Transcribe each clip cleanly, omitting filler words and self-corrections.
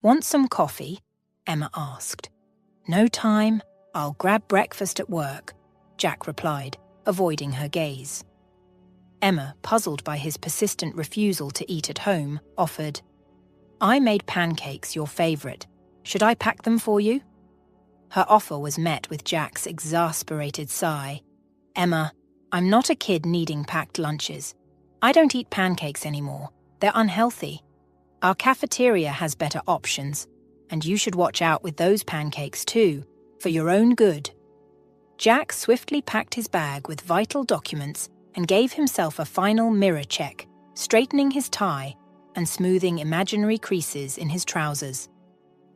"Want some coffee?" Emma asked. "No time. I'll grab breakfast at work," Jack replied, avoiding her gaze. Emma, puzzled by his persistent refusal to eat at home, offered, "I made pancakes your favourite. Should I pack them for you?" Her offer was met with Jack's exasperated sigh. "Emma, I'm not a kid needing packed lunches. I don't eat pancakes anymore. They're unhealthy. Our cafeteria has better options, and you should watch out with those pancakes too, for your own good." Jack swiftly packed his bag with vital documents and gave himself a final mirror check, straightening his tie and smoothing imaginary creases in his trousers.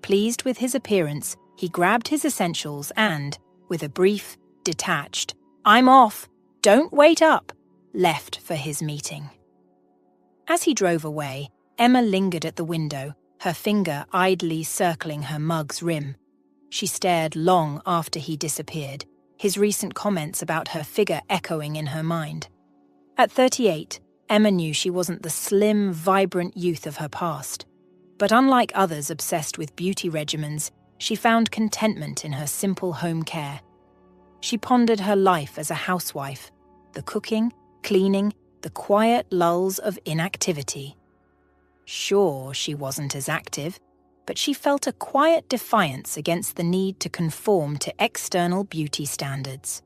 Pleased with his appearance, he grabbed his essentials and, with a brief, detached, "I'm off, don't wait up," left for his meeting. As he drove away, Emma lingered at the window, her finger idly circling her mug's rim. She stared long after he disappeared, his recent comments about her figure echoing in her mind. At 38, Emma knew she wasn't the slim, vibrant youth of her past. But unlike others obsessed with beauty regimens, she found contentment in her simple home care. She pondered her life as a housewife, the cooking, cleaning, the quiet lulls of inactivity. Sure, she wasn't as active, but she felt a quiet defiance against the need to conform to external beauty standards.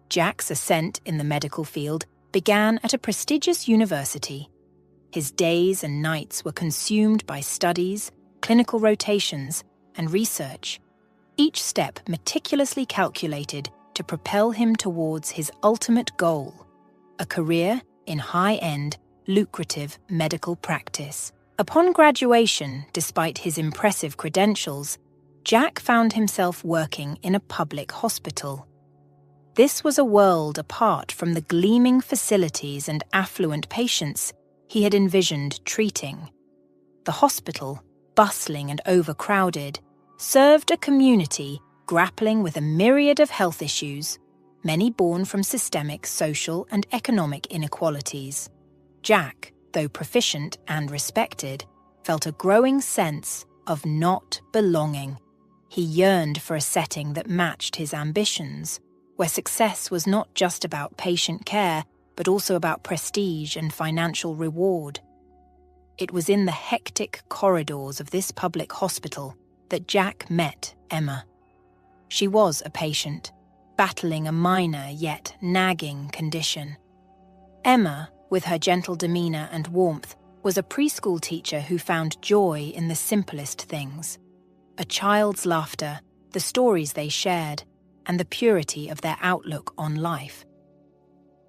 Jack's ascent in the medical field began at a prestigious university. His days and nights were consumed by studies, clinical rotations, and research, each step meticulously calculated to propel him towards his ultimate goal, a career in high-end, lucrative medical practice. Upon graduation, despite his impressive credentials, Jack found himself working in a public hospital. This was a world apart from the gleaming facilities and affluent patients he had envisioned treating. The hospital, bustling and overcrowded, served a community grappling with a myriad of health issues, many born from systemic social and economic inequalities. Jack, though proficient and respected, felt a growing sense of not belonging. He yearned for a setting that matched his ambitions, where success was not just about patient care, but also about prestige and financial reward. It was in the hectic corridors of this public hospital that Jack met Emma. She was a patient, battling a minor yet nagging condition. Emma, with her gentle demeanor and warmth, was a preschool teacher who found joy in the simplest things: a child's laughter, the stories they shared, and the purity of their outlook on life.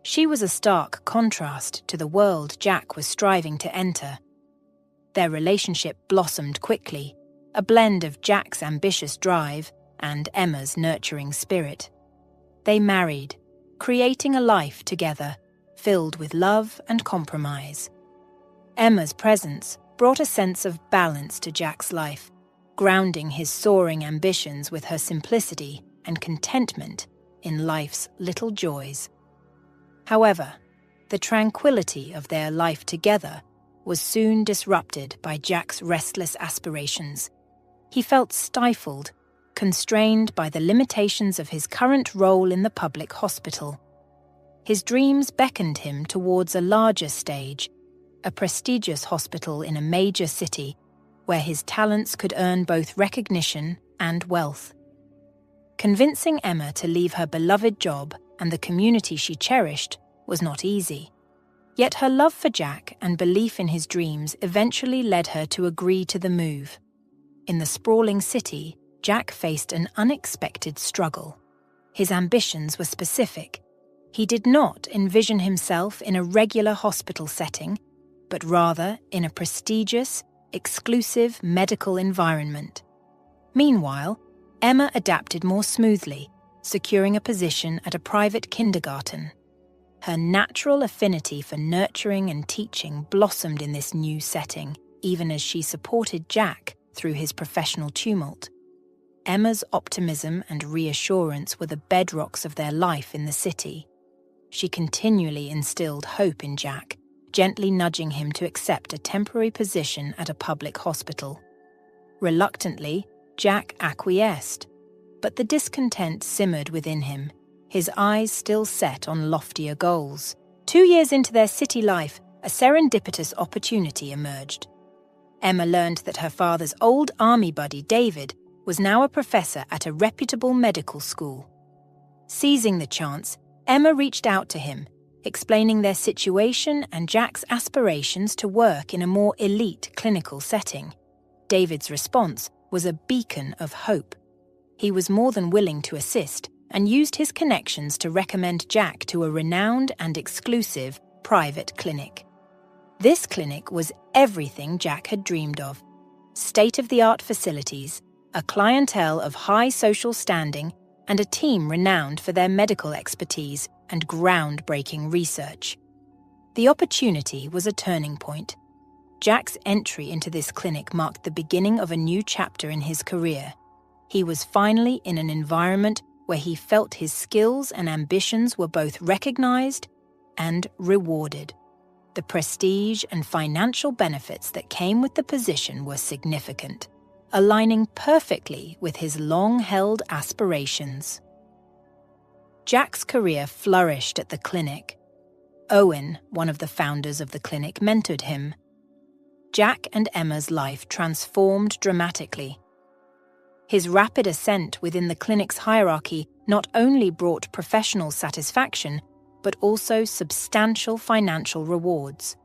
She was a stark contrast to the world Jack was striving to enter. Their relationship blossomed quickly, a blend of Jack's ambitious drive and Emma's nurturing spirit. They married, creating a life together, filled with love and compromise. Emma's presence brought a sense of balance to Jack's life, grounding his soaring ambitions with her simplicity and contentment in life's little joys. However, the tranquility of their life together was soon disrupted by Jack's restless aspirations. He felt stifled, constrained by the limitations of his current role in the public hospital. His dreams beckoned him towards a larger stage, a prestigious hospital in a major city where his talents could earn both recognition and wealth. Convincing Emma to leave her beloved job and the community she cherished was not easy. Yet her love for Jack and belief in his dreams eventually led her to agree to the move. In the sprawling city, Jack faced an unexpected struggle. His ambitions were specific. He did not envision himself in a regular hospital setting, but rather in a prestigious, exclusive medical environment. Meanwhile, Emma adapted more smoothly, securing a position at a private kindergarten. Her natural affinity for nurturing and teaching blossomed in this new setting, even as she supported Jack through his professional tumult. Emma's optimism and reassurance were the bedrocks of their life in the city. She continually instilled hope in Jack, gently nudging him to accept a temporary position at a public hospital. Reluctantly, Jack acquiesced, but the discontent simmered within him, his eyes still set on loftier goals. 2 years into their city life, a serendipitous opportunity emerged. Emma learned that her father's old army buddy, David, was now a professor at a reputable medical school. Seizing the chance, Emma reached out to him, explaining their situation and Jack's aspirations to work in a more elite clinical setting. David's response was a beacon of hope. He was more than willing to assist and used his connections to recommend Jack to a renowned and exclusive private clinic. This clinic was everything Jack had dreamed of. State-of-the-art facilities, a clientele of high social standing, and a team renowned for their medical expertise and groundbreaking research. The opportunity was a turning point. Jack's entry into this clinic marked the beginning of a new chapter in his career. He was finally in an environment where he felt his skills and ambitions were both recognized and rewarded. The prestige and financial benefits that came with the position were significant, aligning perfectly with his long-held aspirations. Jack's career flourished at the clinic. Owen, one of the founders of the clinic, mentored him. Jack and Emma's life transformed dramatically. His rapid ascent within the clinic's hierarchy not only brought professional satisfaction, but also substantial financial rewards.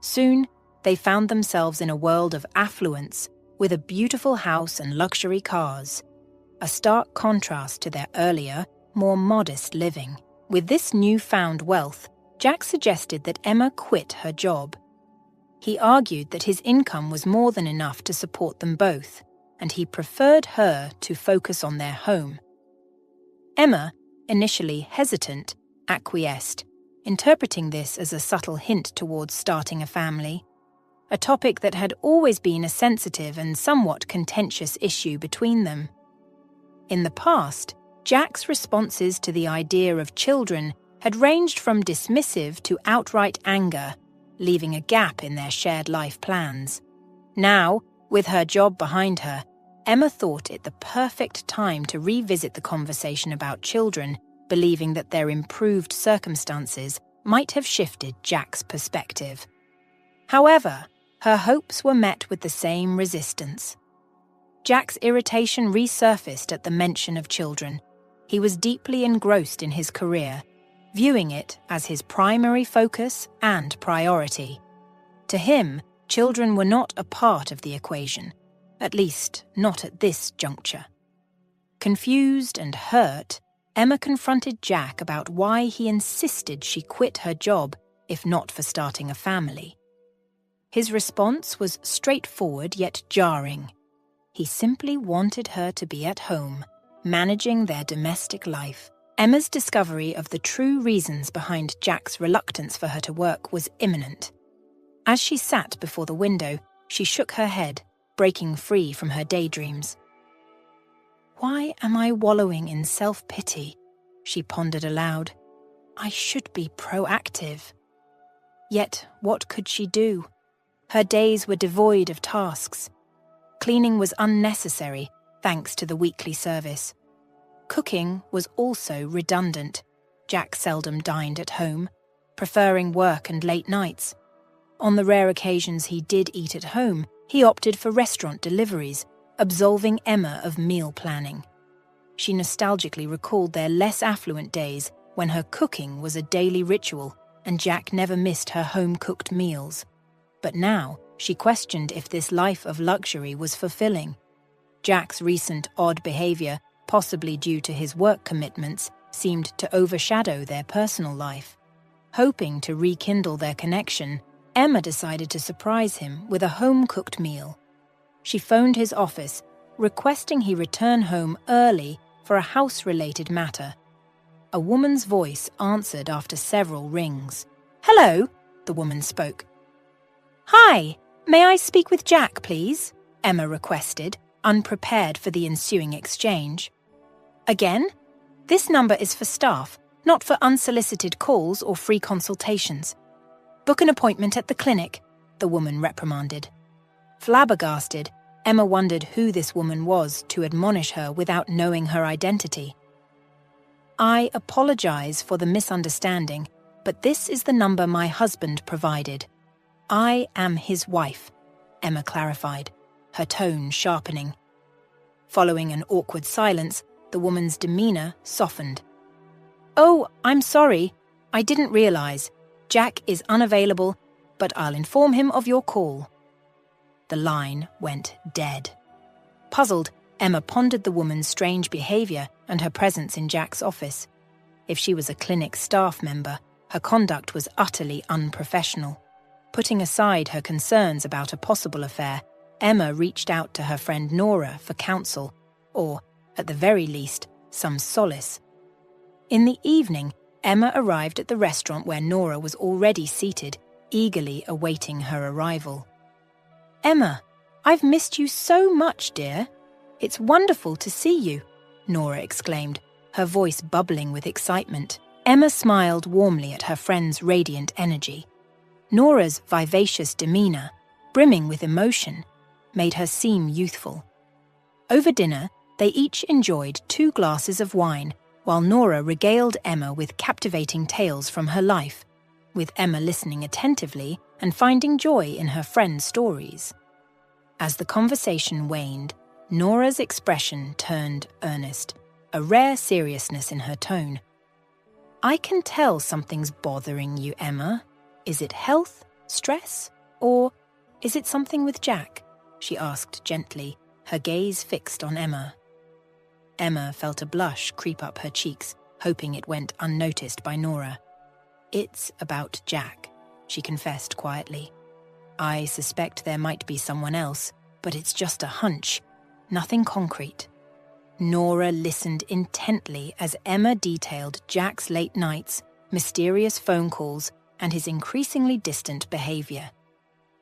Soon, they found themselves in a world of affluence, with a beautiful house and luxury cars, a stark contrast to their earlier, more modest living. With this newfound wealth, Jack suggested that Emma quit her job. He argued that his income was more than enough to support them both, and he preferred her to focus on their home. Emma, initially hesitant, acquiesced, interpreting this as a subtle hint towards starting a family, a topic that had always been a sensitive and somewhat contentious issue between them. In the past, Jack's responses to the idea of children had ranged from dismissive to outright anger, leaving a gap in their shared life plans. Now, with her job behind her, Emma thought it the perfect time to revisit the conversation about children, believing that their improved circumstances might have shifted Jack's perspective. However, her hopes were met with the same resistance. Jack's irritation resurfaced at the mention of children. He was deeply engrossed in his career, viewing it as his primary focus and priority. To him, children were not a part of the equation, at least not at this juncture. Confused and hurt, Emma confronted Jack about why he insisted she quit her job if not for starting a family. His response was straightforward yet jarring. He simply wanted her to be at home, managing their domestic life. Emma's discovery of the true reasons behind Jack's reluctance for her to work was imminent. As she sat before the window, she shook her head, breaking free from her daydreams. "Why am I wallowing in self-pity?" she pondered aloud. "I should be proactive." Yet, what could she do? Her days were devoid of tasks. Cleaning was unnecessary, thanks to the weekly service. Cooking was also redundant. Jack seldom dined at home, preferring work and late nights. On the rare occasions he did eat at home, he opted for restaurant deliveries, absolving Emma of meal planning. She nostalgically recalled their less affluent days when her cooking was a daily ritual and Jack never missed her home-cooked meals. But now she questioned if this life of luxury was fulfilling. Jack's recent odd behavior, possibly due to his work commitments, seemed to overshadow their personal life. Hoping to rekindle their connection, Emma decided to surprise him with a home-cooked meal. She phoned his office, requesting he return home early for a house-related matter. A woman's voice answered after several rings. "Hello," the woman spoke. "Hi, may I speak with Jack, please?" Emma requested, unprepared for the ensuing exchange. "Again? This number is for staff, not for unsolicited calls or free consultations. Book an appointment at the clinic," the woman reprimanded. Flabbergasted, Emma wondered who this woman was to admonish her without knowing her identity. "I apologize for the misunderstanding, but this is the number my husband provided. I am his wife," Emma clarified, her tone sharpening. Following an awkward silence, the woman's demeanor softened. "Oh, I'm sorry. I didn't realize. Jack is unavailable, but I'll inform him of your call." The line went dead. Puzzled, Emma pondered the woman's strange behavior and her presence in Jack's office. If she was a clinic staff member, her conduct was utterly unprofessional. Putting aside her concerns about a possible affair, Emma reached out to her friend Nora for counsel, or, at the very least, some solace. In the evening, Emma arrived at the restaurant where Nora was already seated, eagerly awaiting her arrival. "Emma, I've missed you so much, dear. It's wonderful to see you," Nora exclaimed, her voice bubbling with excitement. Emma smiled warmly at her friend's radiant energy. Nora's vivacious demeanor, brimming with emotion, made her seem youthful. Over dinner, they each enjoyed 2 glasses of wine, while Nora regaled Emma with captivating tales from her life, with Emma listening attentively and finding joy in her friend's stories. As the conversation waned, Nora's expression turned earnest, a rare seriousness in her tone. "I can tell something's bothering you, Emma. Is it health, stress, or is it something with Jack?" she asked gently, her gaze fixed on Emma. Emma felt a blush creep up her cheeks, hoping it went unnoticed by Nora. "It's about Jack," she confessed quietly. "I suspect there might be someone else, but it's just a hunch, nothing concrete." Nora listened intently as Emma detailed Jack's late nights, mysterious phone calls, and his increasingly distant behavior.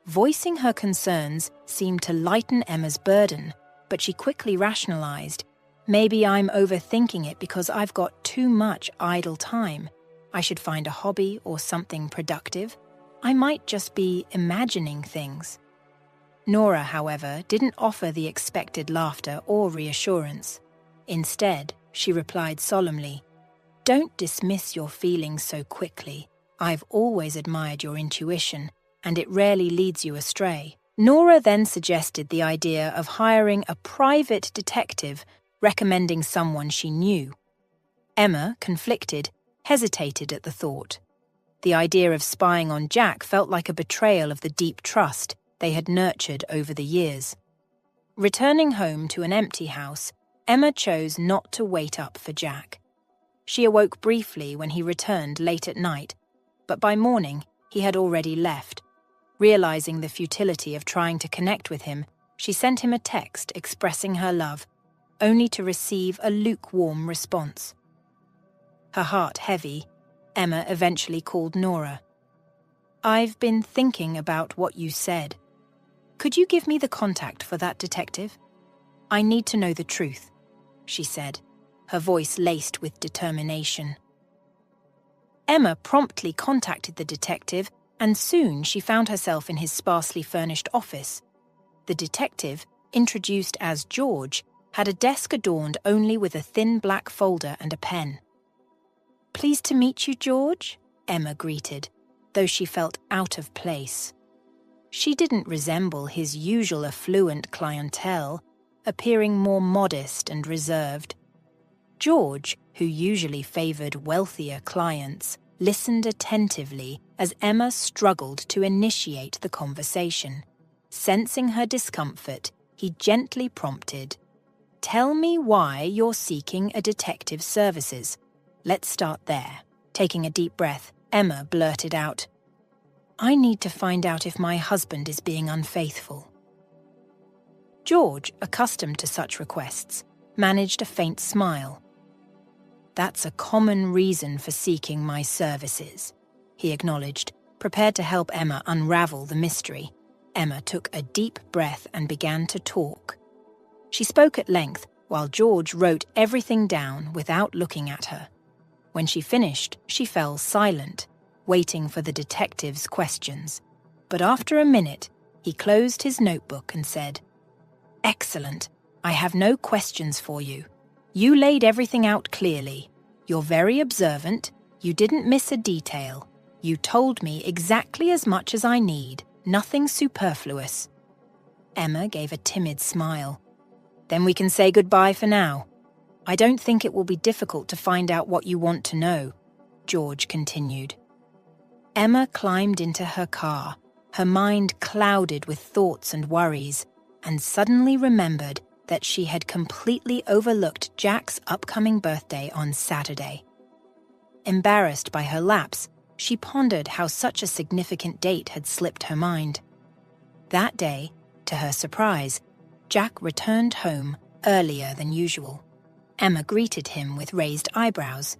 Voicing her concerns seemed to lighten Emma's burden, but she quickly rationalized, "Maybe I'm overthinking it because I've got too much idle time. I should find a hobby or something productive. I might just be imagining things." Nora, however, didn't offer the expected laughter or reassurance. Instead, she replied solemnly, "Don't dismiss your feelings so quickly. I've always admired your intuition, and it rarely leads you astray." Nora then suggested the idea of hiring a private detective, recommending someone she knew. Emma, conflicted, hesitated at the thought. The idea of spying on Jack felt like a betrayal of the deep trust they had nurtured over the years. Returning home to an empty house, Emma chose not to wait up for Jack. She awoke briefly when he returned late at night, but by morning he had already left. Realizing the futility of trying to connect with him, she sent him a text expressing her love, only to receive a lukewarm response. Her heart heavy, Emma eventually called Nora. "I've been thinking about what you said. Could you give me the contact for that detective? I need to know the truth," she said, her voice laced with determination. Emma promptly contacted the detective, and soon she found herself in his sparsely furnished office. The detective, introduced as George, had a desk adorned only with a thin black folder and a pen. "Pleased to meet you, George," Emma greeted, though she felt out of place. She didn't resemble his usual affluent clientele, appearing more modest and reserved. George, who usually favored wealthier clients, listened attentively as Emma struggled to initiate the conversation. Sensing her discomfort, he gently prompted, "Tell me why you're seeking a detective's services. Let's start there." Taking a deep breath, Emma blurted out, "I need to find out if my husband is being unfaithful." George, accustomed to such requests, managed a faint smile. "That's a common reason for seeking my services," he acknowledged, prepared to help Emma unravel the mystery. Emma took a deep breath and began to talk. She spoke at length while George wrote everything down without looking at her. When she finished, she fell silent, waiting for the detective's questions. But after a minute, he closed his notebook and said, Excellent. I have no questions for you. You laid everything out clearly. You're very observant. You didn't miss a detail. You told me exactly as much as I need. Nothing superfluous. Emma gave a timid smile. Then we can say goodbye for now. I don't think it will be difficult to find out what you want to know, George continued. Emma climbed into her car, her mind clouded with thoughts and worries, and suddenly remembered that she had completely overlooked Jack's upcoming birthday on Saturday. Embarrassed by her lapse, she pondered how such a significant date had slipped her mind. That day, to her surprise, Jack returned home earlier than usual. Emma greeted him with raised eyebrows.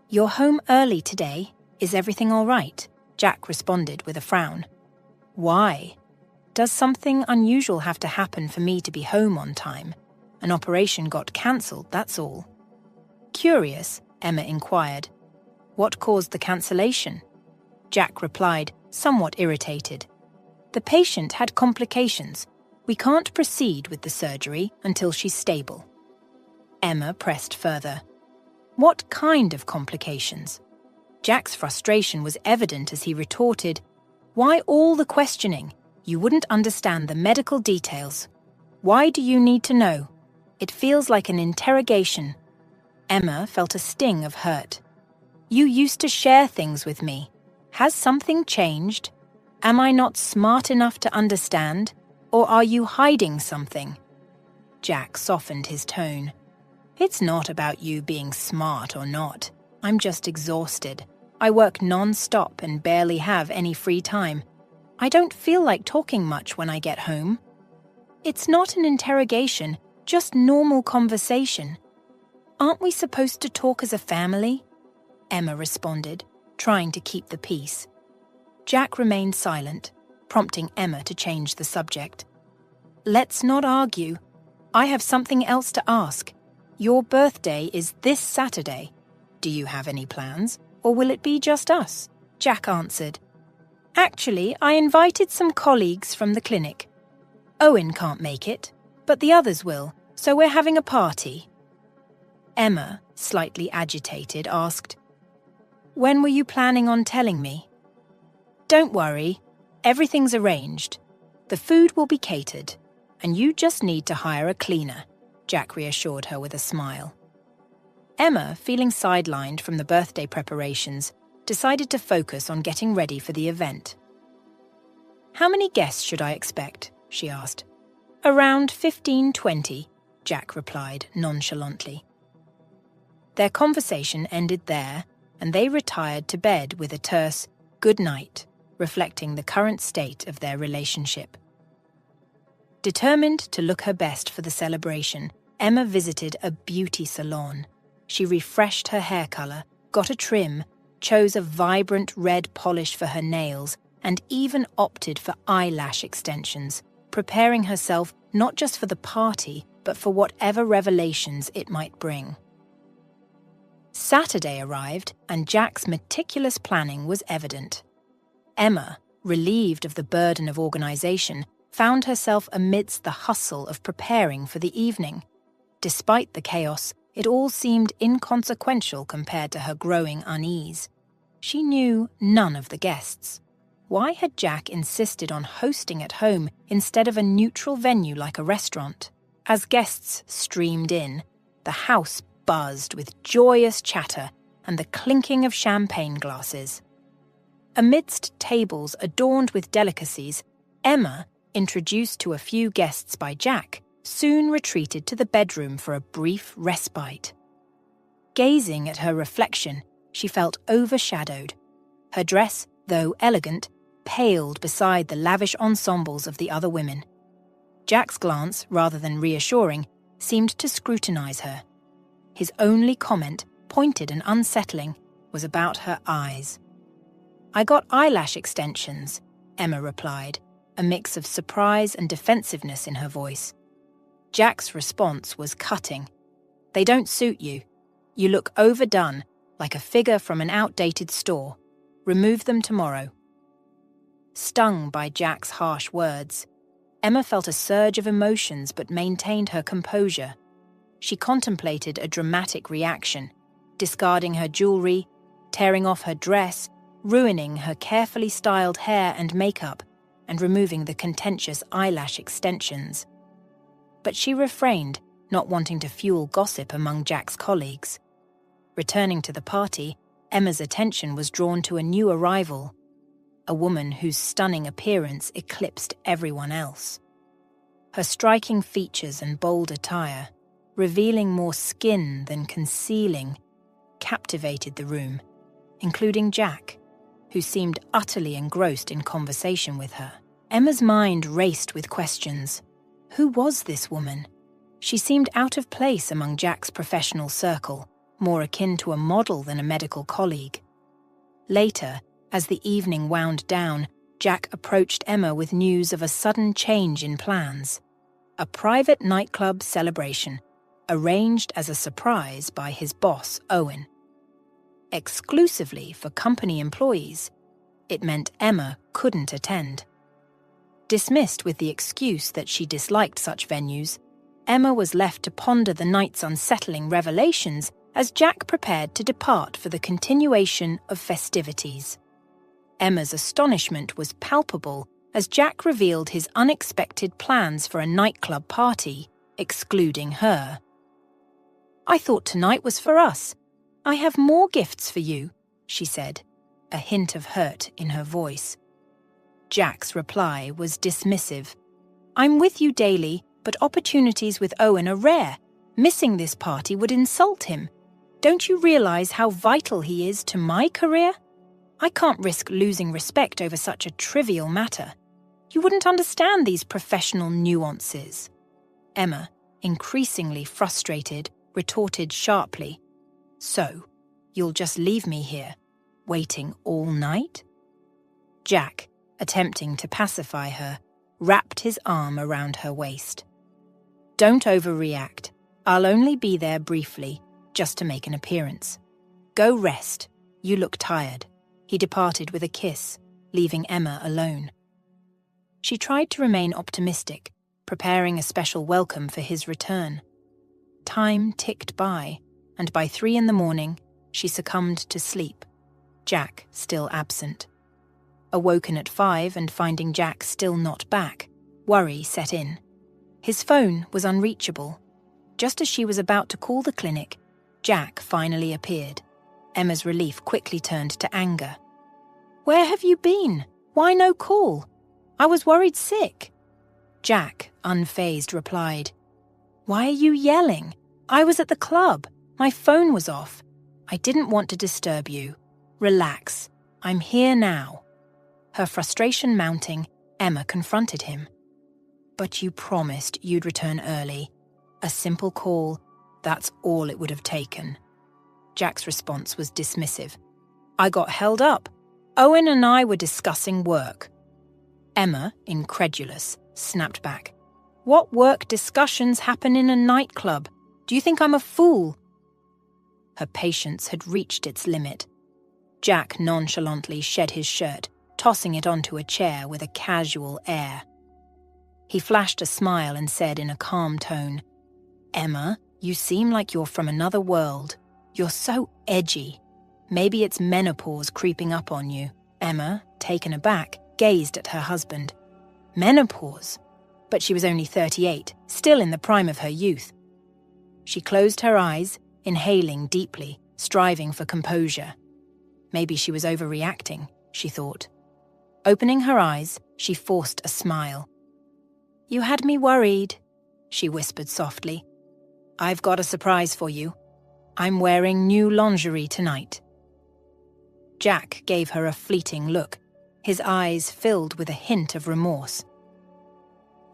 "You're home early today. Is everything all right?" Jack responded with a frown. "Why? Does something unusual have to happen for me to be home on time? An operation got cancelled, that's all." Curious, Emma inquired. "What caused the cancellation?" Jack replied, somewhat irritated. "The patient had complications. We can't proceed with the surgery until she's stable." Emma pressed further. "What kind of complications?" Jack's frustration was evident as he retorted, "Why all the questioning? You wouldn't understand the medical details. Why do you need to know? It feels like an interrogation." Emma felt a sting of hurt. "You used to share things with me. Has something changed? Am I not smart enough to understand? Or are you hiding something?" Jack softened his tone. "It's not about you being smart or not. I'm just exhausted. I work non-stop and barely have any free time. I don't feel like talking much when I get home." "It's not an interrogation, just normal conversation. Aren't we supposed to talk as a family?" Emma responded, trying to keep the peace. Jack remained silent, prompting Emma to change the subject. "Let's not argue. I have something else to ask. Your birthday is this Saturday. Do you have any plans, or will it be just us?" Jack answered. "Actually, I invited some colleagues from the clinic. Owen can't make it, but the others will, so we're having a party." Emma, slightly agitated, asked, "When were you planning on telling me?" "Don't worry, everything's arranged. The food will be catered, and you just need to hire a cleaner," Jack reassured her with a smile. Emma, feeling sidelined from the birthday preparations, decided to focus on getting ready for the event. "How many guests should I expect?" she asked. "Around 15-20, Jack replied nonchalantly. Their conversation ended there, and they retired to bed with a terse "good night," reflecting the current state of their relationship. Determined to look her best for the celebration, Emma visited a beauty salon. She refreshed her hair color, got a trim, chose a vibrant red polish for her nails, and even opted for eyelash extensions, preparing herself not just for the party, but for whatever revelations it might bring. Saturday arrived, and Jack's meticulous planning was evident. Emma, relieved of the burden of organization, found herself amidst the hustle of preparing for the evening. Despite the chaos, it all seemed inconsequential compared to her growing unease. She knew none of the guests. Why had Jack insisted on hosting at home instead of a neutral venue like a restaurant? As guests streamed in, the house buzzed with joyous chatter and the clinking of champagne glasses. Amidst tables adorned with delicacies, Emma, introduced to a few guests by Jack, soon retreated to the bedroom for a brief respite. Gazing at her reflection, she felt overshadowed. Her dress, though elegant, paled beside the lavish ensembles of the other women. Jack's glance, rather than reassuring, seemed to scrutinize her. His only comment, pointed and unsettling, was about her eyes. "I got eyelash extensions," Emma replied, a mix of surprise and defensiveness in her voice. Jack's response was cutting. "They don't suit you. You look overdone, like a figure from an outdated store. Remove them tomorrow." Stung by Jack's harsh words, Emma felt a surge of emotions but maintained her composure. She contemplated a dramatic reaction, discarding her jewelry, tearing off her dress, ruining her carefully styled hair and makeup, and removing the contentious eyelash extensions. But she refrained, not wanting to fuel gossip among Jack's colleagues. Returning to the party, Emma's attention was drawn to a new arrival, a woman whose stunning appearance eclipsed everyone else. Her striking features and bold attire, revealing more skin than concealing, captivated the room, including Jack, who seemed utterly engrossed in conversation with her. Emma's mind raced with questions. Who was this woman? She seemed out of place among Jack's professional circle, more akin to a model than a medical colleague. Later, as the evening wound down, Jack approached Emma with news of a sudden change in plans. A private nightclub celebration, arranged as a surprise by his boss, Owen. Exclusively for company employees, it meant Emma couldn't attend. Dismissed with the excuse that she disliked such venues, Emma was left to ponder the night's unsettling revelations as Jack prepared to depart for the continuation of festivities. Emma's astonishment was palpable as Jack revealed his unexpected plans for a nightclub party, excluding her. "I thought tonight was for us. I have more gifts for you," she said, a hint of hurt in her voice. Jack's reply was dismissive. "I'm with you daily, but opportunities with Owen are rare. Missing this party would insult him. Don't you realize how vital he is to my career? I can't risk losing respect over such a trivial matter. You wouldn't understand these professional nuances." Emma, increasingly frustrated, retorted sharply. "So, you'll just leave me here, waiting all night?" Jack, attempting to pacify her, wrapped his arm around her waist. "Don't overreact. I'll only be there briefly, just to make an appearance. Go rest. You look tired." He departed with a kiss, leaving Emma alone. She tried to remain optimistic, preparing a special welcome for his return. Time ticked by, and by 3 a.m, she succumbed to sleep, Jack still absent. Awoken at 5 and finding Jack still not back, worry set in. His phone was unreachable. Just as she was about to call the clinic, Jack finally appeared. Emma's relief quickly turned to anger. "Where have you been? Why no call? I was worried sick." Jack, unfazed, replied, "Why are you yelling? I was at the club. My phone was off. I didn't want to disturb you. Relax. I'm here now." Her frustration mounting, Emma confronted him. "But you promised you'd return early. A simple call, that's all it would have taken." Jack's response was dismissive. "I got held up. Owen and I were discussing work." Emma, incredulous, snapped back. "What work discussions happen in a nightclub? Do you think I'm a fool?" Her patience had reached its limit. Jack nonchalantly shed his shirt, tossing it onto a chair with a casual air. He flashed a smile and said in a calm tone, "Emma, you seem like you're from another world. You're so edgy. Maybe it's menopause creeping up on you." Emma, taken aback, gazed at her husband. Menopause? But she was only 38, still in the prime of her youth. She closed her eyes, inhaling deeply, striving for composure. Maybe she was overreacting, she thought. Opening her eyes, she forced a smile. "You had me worried," she whispered softly. "I've got a surprise for you. I'm wearing new lingerie tonight." Jack gave her a fleeting look, his eyes filled with a hint of remorse.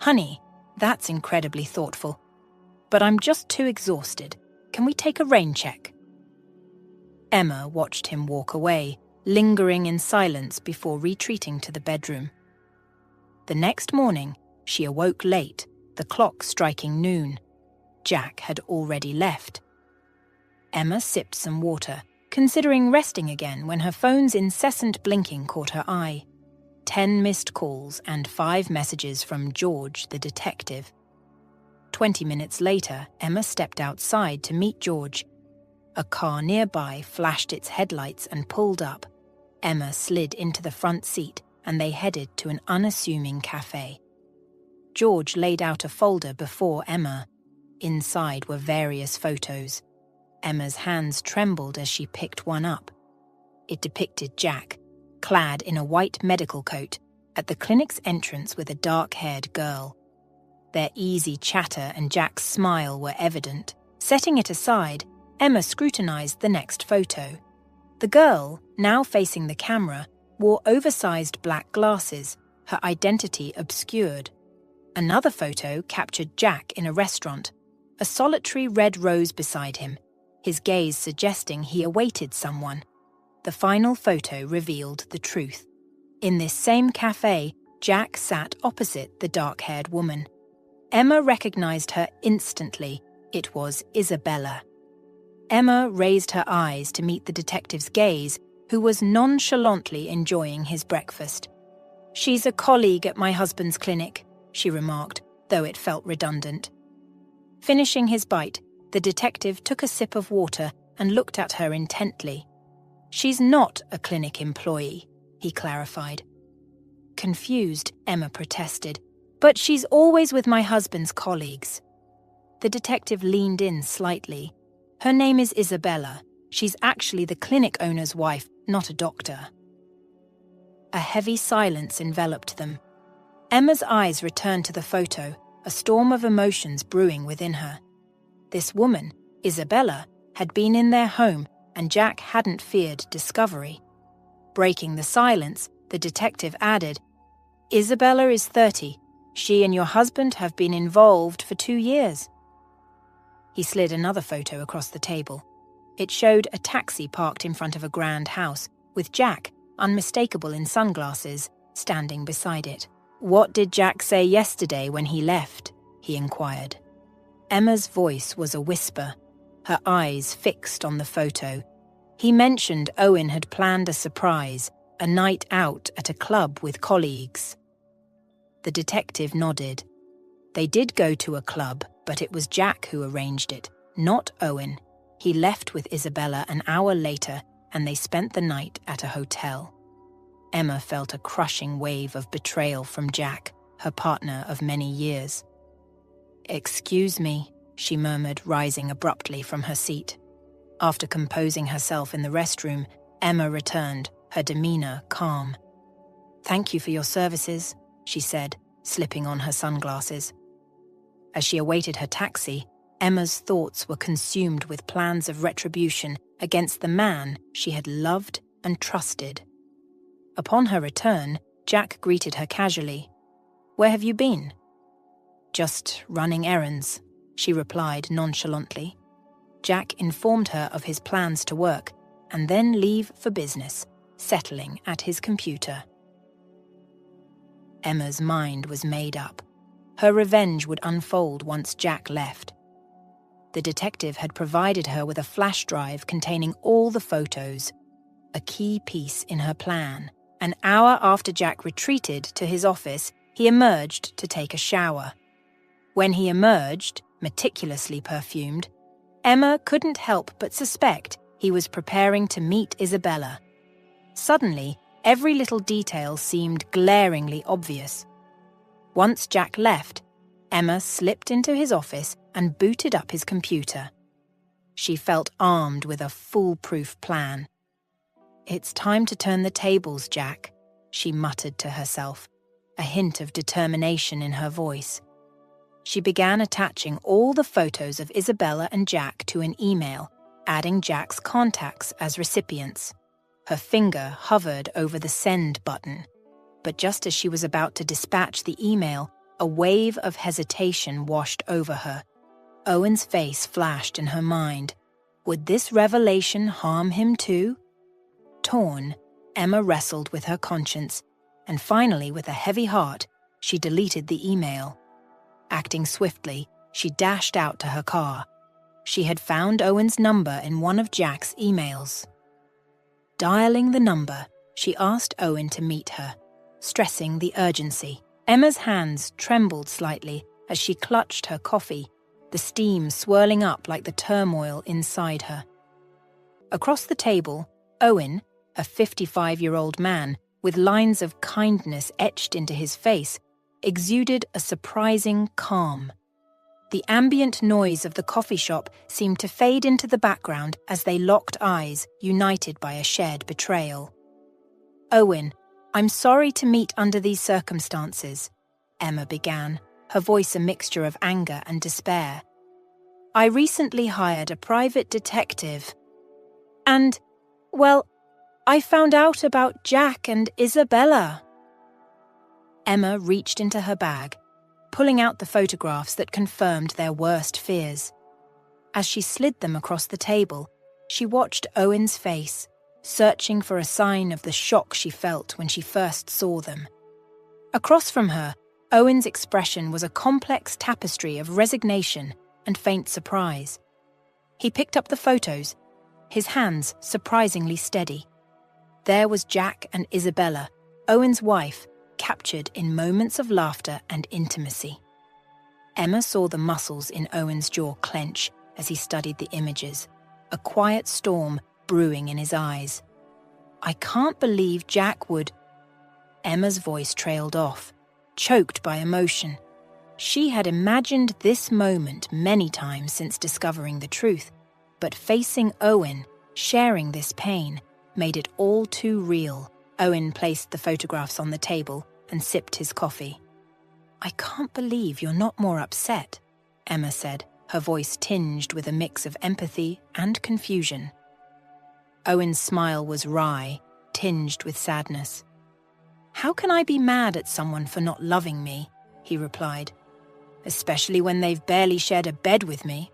"Honey, that's incredibly thoughtful. But I'm just too exhausted. Can we take a rain check?" Emma watched him walk away, lingering in silence before retreating to the bedroom. The next morning, she awoke late, the clock striking noon. Jack had already left. Emma sipped some water, considering resting again when her phone's incessant blinking caught her eye. 10 missed calls and 5 messages from George, the detective. 20 minutes later, Emma stepped outside to meet George. A car nearby flashed its headlights and pulled up. Emma slid into the front seat and they headed to an unassuming cafe. George laid out a folder before Emma. Inside were various photos. Emma's hands trembled as she picked one up. It depicted Jack, clad in a white medical coat, at the clinic's entrance with a dark-haired girl. Their easy chatter and Jack's smile were evident. Setting it aside, Emma scrutinized the next photo. The girl, now facing the camera, wore oversized black glasses, her identity obscured. Another photo captured Jack in a restaurant, a solitary red rose beside him, his gaze suggesting he awaited someone. The final photo revealed the truth. In this same cafe, Jack sat opposite the dark-haired woman. Emma recognized her instantly. It was Isabella. Emma raised her eyes to meet the detective's gaze, who was nonchalantly enjoying his breakfast. "She's a colleague at my husband's clinic," she remarked, though it felt redundant. Finishing his bite, the detective took a sip of water and looked at her intently. "She's not a clinic employee," he clarified. Confused, Emma protested, "But she's always with my husband's colleagues." The detective leaned in slightly. "Her name is Isabella. She's actually the clinic owner's wife, not a doctor." A heavy silence enveloped them. Emma's eyes returned to the photo, a storm of emotions brewing within her. This woman, Isabella, had been in their home, and Jack hadn't feared discovery. Breaking the silence, the detective added, "Isabella is 30. She and your husband have been involved for 2 years. He slid another photo across the table. It showed a taxi parked in front of a grand house, with Jack, unmistakable in sunglasses, standing beside it. "What did Jack say yesterday when he left?" he inquired. Emma's voice was a whisper, her eyes fixed on the photo. "He mentioned Owen had planned a surprise, a night out at a club with colleagues." The detective nodded. They did go to a club, but it was Jack who arranged it, not Owen. He left with Isabella an hour later, and they spent the night at a hotel. Emma felt a crushing wave of betrayal from Jack, her partner of many years. "Excuse me," she murmured, rising abruptly from her seat. After composing herself in the restroom, Emma returned, her demeanor calm. "Thank you for your services," she said, slipping on her sunglasses. As she awaited her taxi, Emma's thoughts were consumed with plans of retribution against the man she had loved and trusted. Upon her return, Jack greeted her casually. "Where have you been?" "Just running errands," she replied nonchalantly. Jack informed her of his plans to work and then leave for business, settling at his computer. Emma's mind was made up. Her revenge would unfold once Jack left. The detective had provided her with a flash drive containing all the photos, a key piece in her plan. An hour after Jack retreated to his office, he emerged to take a shower. When he emerged, meticulously perfumed, Emma couldn't help but suspect he was preparing to meet Isabella. Suddenly, every little detail seemed glaringly obvious. Once Jack left, Emma slipped into his office and booted up his computer. She felt armed with a foolproof plan. "It's time to turn the tables, Jack," she muttered to herself, a hint of determination in her voice. She began attaching all the photos of Isabella and Jack to an email, adding Jack's contacts as recipients. Her finger hovered over the send button, but just as she was about to dispatch the email, a wave of hesitation washed over her. Owen's face flashed in her mind. Would this revelation harm him too? Torn, Emma wrestled with her conscience, and finally, with a heavy heart, she deleted the email. Acting swiftly, she dashed out to her car. She had found Owen's number in one of Jack's emails. Dialing the number, she asked Owen to meet her. stressing the urgency. Emma's hands trembled slightly as she clutched her coffee, the steam swirling up like the turmoil inside her. Across the table, Owen, a 55-year-old man with lines of kindness etched into his face, exuded a surprising calm. The ambient noise of the coffee shop seemed to fade into the background as they locked eyes, united by a shared betrayal. "Owen, I'm sorry to meet under these circumstances," Emma began, her voice a mixture of anger and despair. "I recently hired a private detective. And, well, I found out about Jack and Isabella." Emma reached into her bag, pulling out the photographs that confirmed their worst fears. As she slid them across the table, she watched Owen's face, searching for a sign of the shock she felt when she first saw them. Across from her, Owen's expression was a complex tapestry of resignation and faint surprise. He picked up the photos, his hands surprisingly steady. There was Jack and Isabella, Owen's wife, captured in moments of laughter and intimacy. Emma saw the muscles in Owen's jaw clench as he studied the images, a quiet storm brewing in his eyes. "I can't believe Jack would—" Emma's voice trailed off, choked by emotion. She had imagined this moment many times since discovering the truth, but facing Owen, sharing this pain, made it all too real. Owen placed the photographs on the table and sipped his coffee. "I can't believe you're not more upset," Emma said, her voice tinged with a mix of empathy and confusion. Owen's smile was wry, tinged with sadness. "How can I be mad at someone for not loving me?" he replied. "Especially when they've barely shared a bed with me."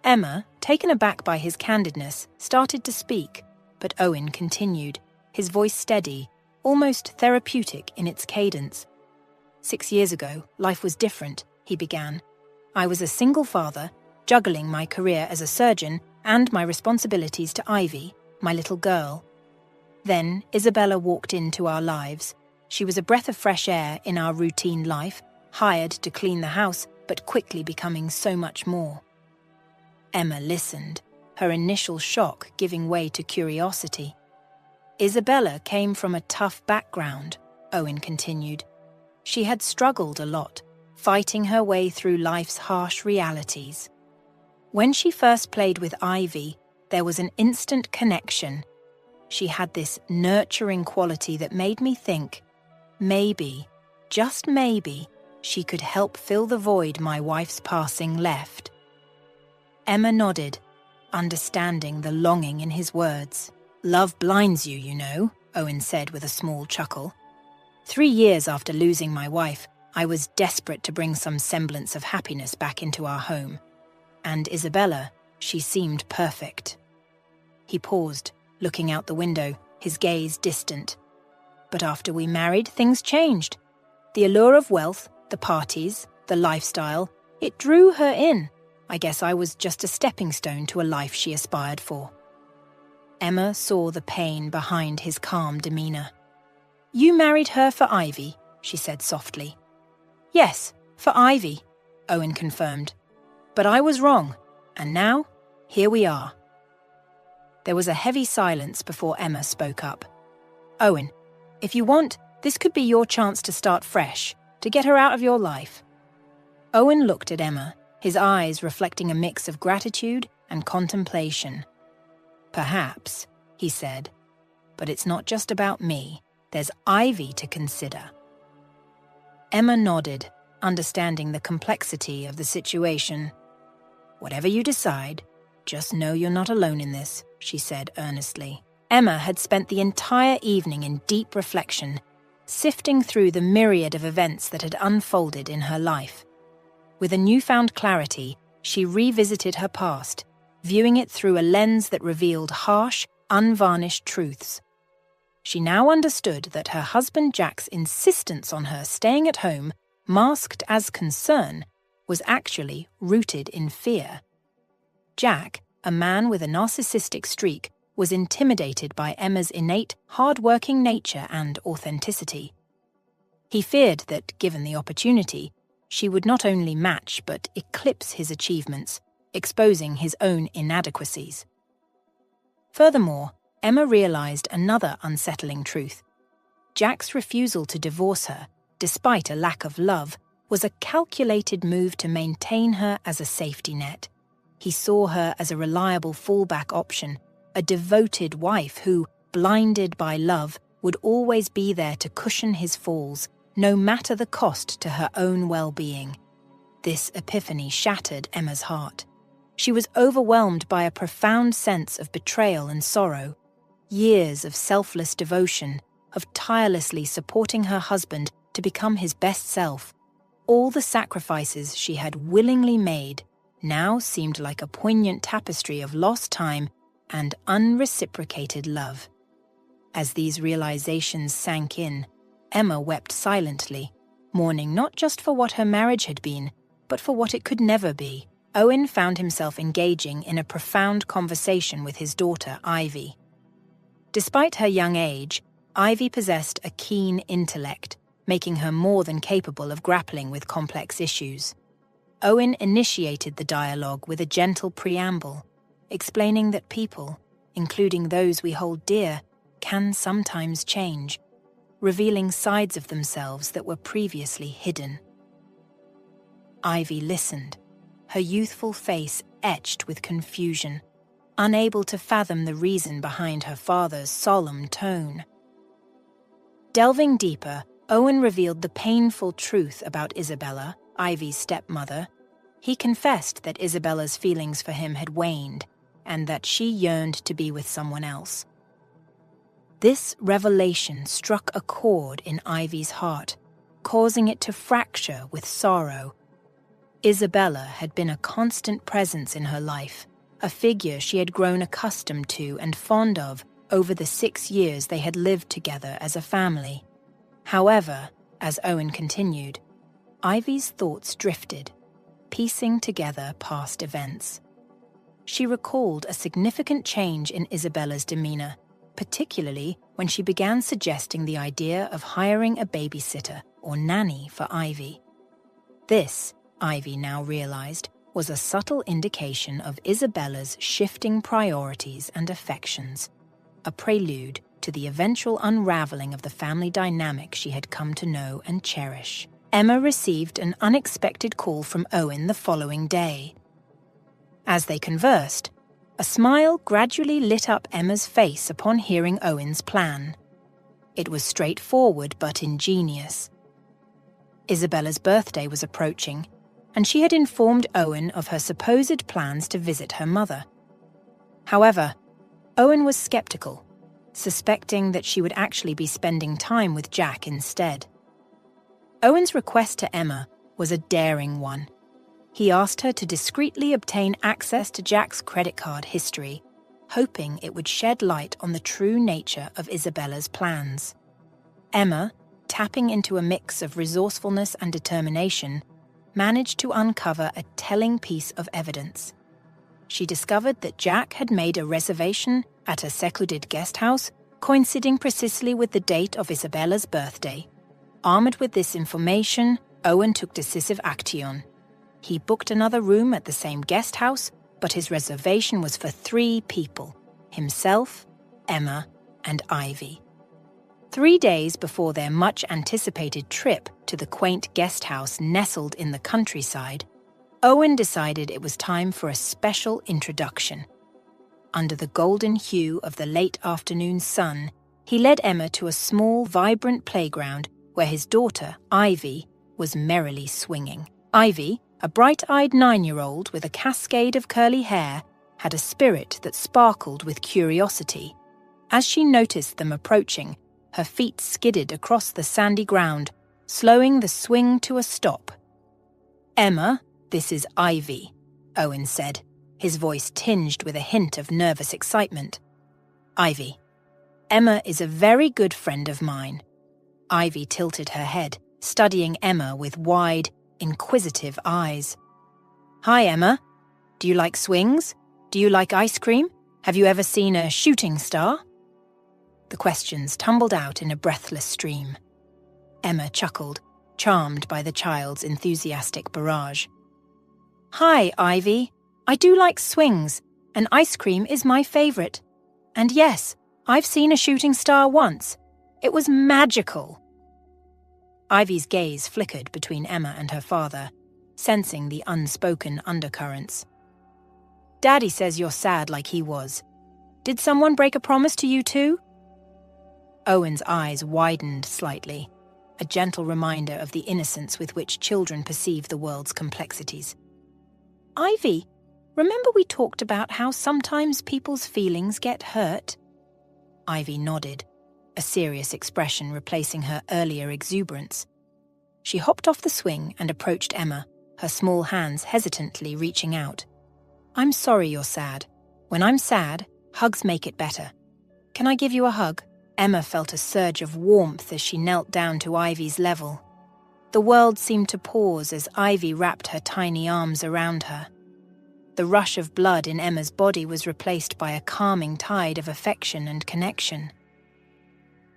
Emma, taken aback by his candidness, started to speak, but Owen continued, his voice steady, almost therapeutic in its cadence. "6 years ago, life was different," he began. "I was a single father, juggling my career as a surgeon and my responsibilities to Ivy, my little girl. Then Isabella walked into our lives. She was a breath of fresh air in our routine life, hired to clean the house, but quickly becoming so much more." Emma listened, her initial shock giving way to curiosity. "Isabella came from a tough background," Owen continued. "She had struggled a lot, fighting her way through life's harsh realities. When she first played with Ivy, there was an instant connection. She had this nurturing quality that made me think, maybe, just maybe, she could help fill the void my wife's passing left." Emma nodded, understanding the longing in his words. "Love blinds you, you know," Owen said with a small chuckle. 3 years after losing my wife, I was desperate to bring some semblance of happiness back into our home. And Isabella, she seemed perfect." He paused, looking out the window, his gaze distant. "But after we married, things changed. The allure of wealth, the parties, the lifestyle, it drew her in. I guess I was just a stepping stone to a life she aspired for." Emma saw the pain behind his calm demeanor. "You married her for Ivy," she said softly. "Yes, for Ivy," Owen confirmed. "But I was wrong, and now, here we are." There was a heavy silence before Emma spoke up. "Owen, if you want, this could be your chance to start fresh, to get her out of your life." Owen looked at Emma, his eyes reflecting a mix of gratitude and contemplation. "Perhaps," he said, "but it's not just about me. There's Ivy to consider." Emma nodded, understanding the complexity of the situation. "Whatever you decide, just know you're not alone in this," she said earnestly. Emma had spent the entire evening in deep reflection, sifting through the myriad of events that had unfolded in her life. With a newfound clarity, she revisited her past, viewing it through a lens that revealed harsh, unvarnished truths. She now understood that her husband Jack's insistence on her staying at home, masked as concern, was actually rooted in fear. Jack, a man with a narcissistic streak, was intimidated by Emma's innate, hard-working nature and authenticity. He feared that, given the opportunity, she would not only match but eclipse his achievements, exposing his own inadequacies. Furthermore, Emma realized another unsettling truth. Jack's refusal to divorce her, despite a lack of love, was a calculated move to maintain her as a safety net. He saw her as a reliable fallback option, a devoted wife who, blinded by love, would always be there to cushion his falls, no matter the cost to her own well-being. This epiphany shattered Emma's heart. She was overwhelmed by a profound sense of betrayal and sorrow. Years of selfless devotion, of tirelessly supporting her husband to become his best self, all the sacrifices she had willingly made now seemed like a poignant tapestry of lost time and unreciprocated love. As these realizations sank in, Emma wept silently, mourning not just for what her marriage had been, but for what it could never be. Owen found himself engaging in a profound conversation with his daughter, Ivy. Despite her young age, Ivy possessed a keen intellect, making her more than capable of grappling with complex issues. Owen initiated the dialogue with a gentle preamble, explaining that people, including those we hold dear, can sometimes change, revealing sides of themselves that were previously hidden. Ivy listened, her youthful face etched with confusion, unable to fathom the reason behind her father's solemn tone. Delving deeper, Owen revealed the painful truth about Isabella, Ivy's stepmother. He confessed that Isabella's feelings for him had waned, and that she yearned to be with someone else. This revelation struck a chord in Ivy's heart, causing it to fracture with sorrow. Isabella had been a constant presence in her life, a figure she had grown accustomed to and fond of over the 6 years they had lived together as a family. However, as Owen continued, Ivy's thoughts drifted, piecing together past events. She recalled a significant change in Isabella's demeanor, particularly when she began suggesting the idea of hiring a babysitter or nanny for Ivy. This, Ivy now realized, was a subtle indication of Isabella's shifting priorities and affections, a prelude to the eventual unraveling of the family dynamic she had come to know and cherish. Emma received an unexpected call from Owen the following day. As they conversed, a smile gradually lit up Emma's face upon hearing Owen's plan. It was straightforward but ingenious. Isabella's birthday was approaching, and she had informed Owen of her supposed plans to visit her mother. However, Owen was skeptical, suspecting that she would actually be spending time with Jack instead. Owen's request to Emma was a daring one. He asked her to discreetly obtain access to Jack's credit card history, hoping it would shed light on the true nature of Isabella's plans. Emma, tapping into a mix of resourcefulness and determination, managed to uncover a telling piece of evidence. She discovered that Jack had made a reservation at a secluded guest house, coinciding precisely with the date of Isabella's birthday. Armed with this information, Owen took decisive action. He booked another room at the same guest house, but his reservation was for 3 people: himself, Emma, and Ivy. 3 days before their much-anticipated trip to the quaint guest house nestled in the countryside, Owen decided it was time for a special introduction. Under the golden hue of the late afternoon sun, he led Emma to a small, vibrant playground where his daughter, Ivy, was merrily swinging. Ivy, a bright-eyed 9-year-old with a cascade of curly hair, had a spirit that sparkled with curiosity. As she noticed them approaching, her feet skidded across the sandy ground, slowing the swing to a stop. "Emma, this is Ivy," Owen said, his voice tinged with a hint of nervous excitement. "Ivy, Emma is a very good friend of mine." Ivy tilted her head, studying Emma with wide, inquisitive eyes. "Hi, Emma. Do you like swings? Do you like ice cream? Have you ever seen a shooting star?" The questions tumbled out in a breathless stream. Emma chuckled, charmed by the child's enthusiastic barrage. "Hi, Ivy. I do like swings, and ice cream is my favourite. And yes, I've seen a shooting star once. It was magical." Ivy's gaze flickered between Emma and her father, sensing the unspoken undercurrents. "Daddy says you're sad like he was. Did someone break a promise to you too?" Owen's eyes widened slightly, a gentle reminder of the innocence with which children perceive the world's complexities. "Ivy, remember we talked about how sometimes people's feelings get hurt?" Ivy nodded, a serious expression replacing her earlier exuberance. She hopped off the swing and approached Emma, her small hands hesitantly reaching out. "I'm sorry you're sad. When I'm sad, hugs make it better. Can I give you a hug?" Emma felt a surge of warmth as she knelt down to Ivy's level. The world seemed to pause as Ivy wrapped her tiny arms around her. The rush of blood in Emma's body was replaced by a calming tide of affection and connection.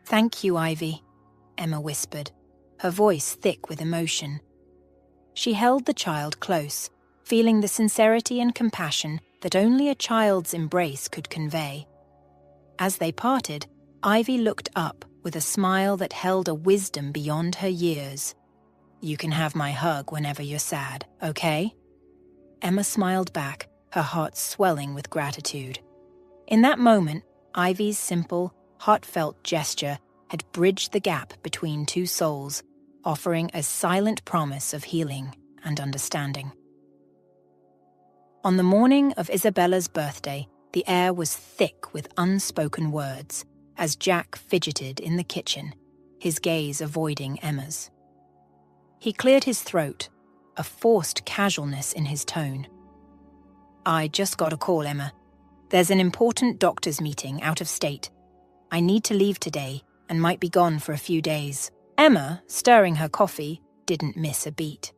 "Thank you, Ivy," Emma whispered, her voice thick with emotion. She held the child close, feeling the sincerity and compassion that only a child's embrace could convey. As they parted, Ivy looked up with a smile that held a wisdom beyond her years. "You can have my hug whenever you're sad, okay?" Emma smiled back, her heart swelling with gratitude. In that moment, Ivy's simple, heartfelt gesture had bridged the gap between two souls, offering a silent promise of healing and understanding. On the morning of Isabella's birthday, the air was thick with unspoken words as Jack fidgeted in the kitchen, his gaze avoiding Emma's. He cleared his throat, a forced casualness in his tone. "I just got a call, Emma. There's an important doctor's meeting out of state. I need to leave today and might be gone for a few days." Emma, stirring her coffee, didn't miss a beat.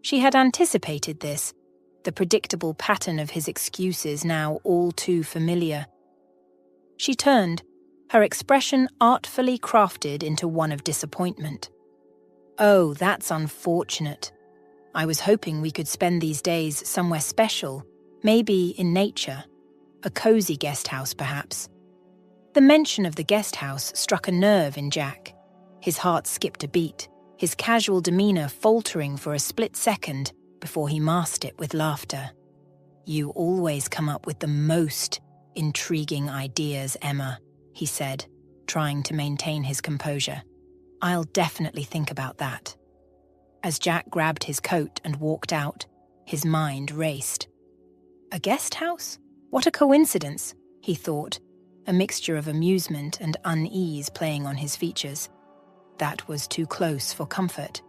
She had anticipated this, the predictable pattern of his excuses now all too familiar. She turned, her expression artfully crafted into one of disappointment. "Oh, that's unfortunate. I was hoping we could spend these days somewhere special, maybe in nature. A cozy guest house, perhaps." The mention of the guest house struck a nerve in Jack. His heart skipped a beat, his casual demeanour faltering for a split second before he masked it with laughter. "You always come up with the most intriguing ideas, Emma," he said, trying to maintain his composure. "I'll definitely think about that." As Jack grabbed his coat and walked out, his mind raced. A guest house? What a coincidence, he thought, a mixture of amusement and unease playing on his features. That was too close for comfort.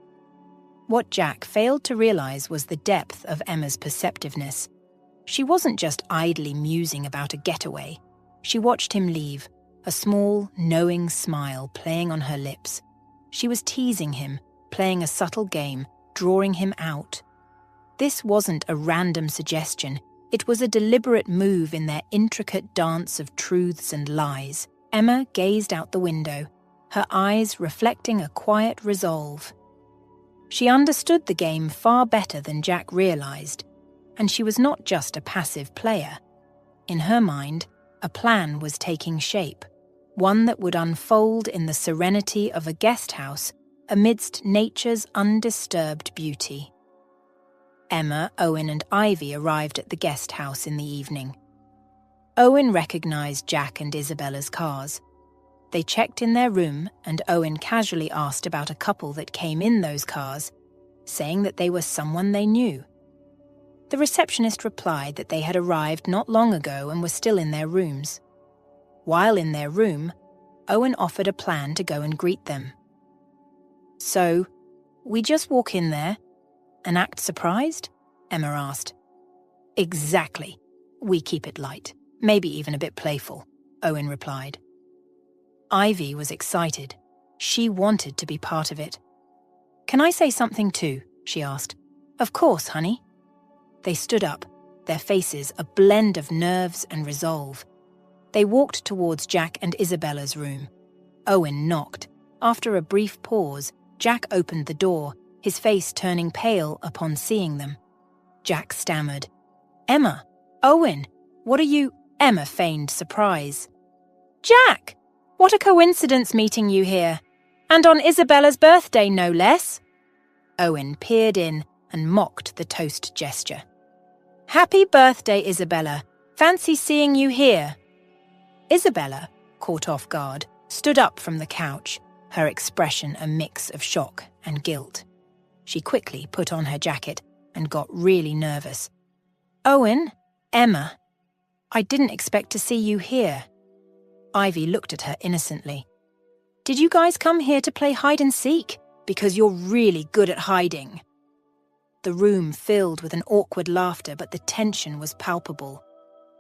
What Jack failed to realize was the depth of Emma's perceptiveness. She wasn't just idly musing about a getaway. She watched him leave, a small, knowing smile playing on her lips. She was teasing him, playing a subtle game, drawing him out. This wasn't a random suggestion. It was a deliberate move in their intricate dance of truths and lies. Emma gazed out the window, her eyes reflecting a quiet resolve. She understood the game far better than Jack realized, and she was not just a passive player. In her mind, a plan was taking shape, one that would unfold in the serenity of a guest house amidst nature's undisturbed beauty. Emma, Owen and Ivy arrived at the guest house in the evening. Owen recognized Jack and Isabella's cars. They checked in their room and Owen casually asked about a couple that came in those cars, saying that they were someone they knew. The receptionist replied that they had arrived not long ago and were still in their rooms. While in their room, Owen offered a plan to go and greet them. "So, we just walk in there and act surprised?" Emma asked. "Exactly. We keep it light, maybe even a bit playful," Owen replied. Ivy was excited. She wanted to be part of it. "Can I say something too?" she asked. "Of course, honey." They stood up, their faces a blend of nerves and resolve. They walked towards Jack and Isabella's room. Owen knocked. After a brief pause, Jack opened the door, his face turning pale upon seeing them. Jack stammered, "Emma, Owen, what are you—" Emma feigned surprise. "Jack! What a coincidence meeting you here. And on Isabella's birthday, no less." Owen peered in and mocked the toast gesture. "Happy birthday, Isabella. Fancy seeing you here." Isabella, caught off guard, stood up from the couch, her expression a mix of shock and guilt. She quickly put on her jacket and got really nervous. "Owen, Emma, I didn't expect to see you here." Ivy looked at her innocently. "Did you guys come here to play hide and seek? Because you're really good at hiding." The room filled with an awkward laughter, but the tension was palpable.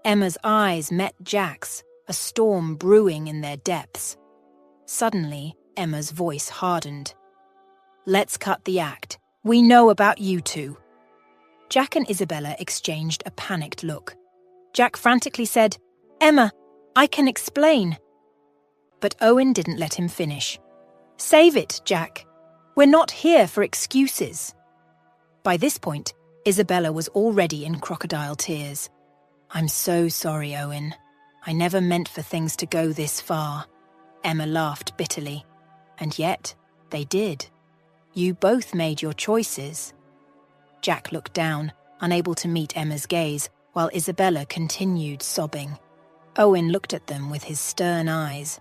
Emma's eyes met Jack's, a storm brewing in their depths. Suddenly, Emma's voice hardened. "Let's cut the act. We know about you two." Jack and Isabella exchanged a panicked look. Jack frantically said, "Emma, I can explain." But Owen didn't let him finish. "Save it, Jack. We're not here for excuses." By this point, Isabella was already in crocodile tears. "I'm so sorry, Owen. I never meant for things to go this far." Emma laughed bitterly. "And yet, they did. You both made your choices." Jack looked down, unable to meet Emma's gaze, while Isabella continued sobbing. Owen looked at them with his stern eyes.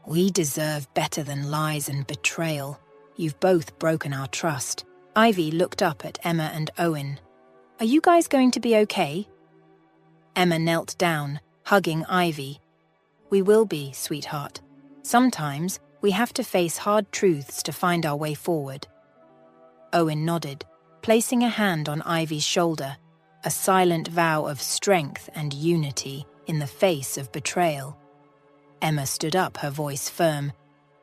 "We deserve better than lies and betrayal. You've both broken our trust." Ivy looked up at Emma and Owen. "Are you guys going to be okay?" Emma knelt down, hugging Ivy. "We will be, sweetheart. Sometimes we have to face hard truths to find our way forward." Owen nodded, placing a hand on Ivy's shoulder, a silent vow of strength and unity in the face of betrayal. Emma stood up, her voice firm.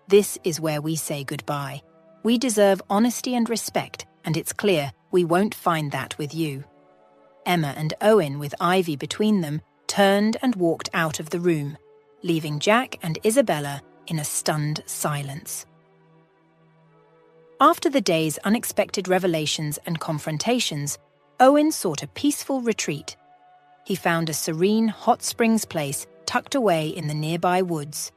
"This is where we say goodbye. We deserve honesty and respect, and it's clear we won't find that with you." Emma and Owen, with Ivy between them, turned and walked out of the room, leaving Jack and Isabella in a stunned silence. After the day's unexpected revelations and confrontations, Owen sought a peaceful retreat. He found a serene hot springs place tucked away in the nearby woods.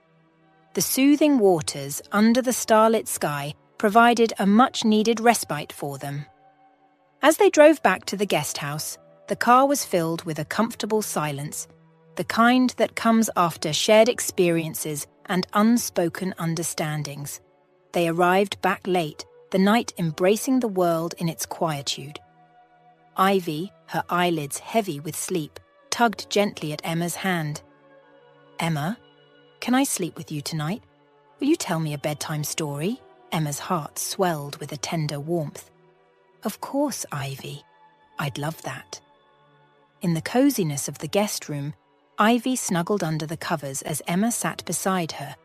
The soothing waters under the starlit sky provided a much-needed respite for them. As they drove back to the guest house, the car was filled with a comfortable silence, the kind that comes after shared experiences and unspoken understandings. They arrived back late, the night embracing the world in its quietude. Ivy, her eyelids heavy with sleep, tugged gently at Emma's hand. "Emma, can I sleep with you tonight? Will you tell me a bedtime story?" Emma's heart swelled with a tender warmth. "Of course, Ivy. I'd love that." In the coziness of the guest room, Ivy snuggled under the covers as Emma sat beside her,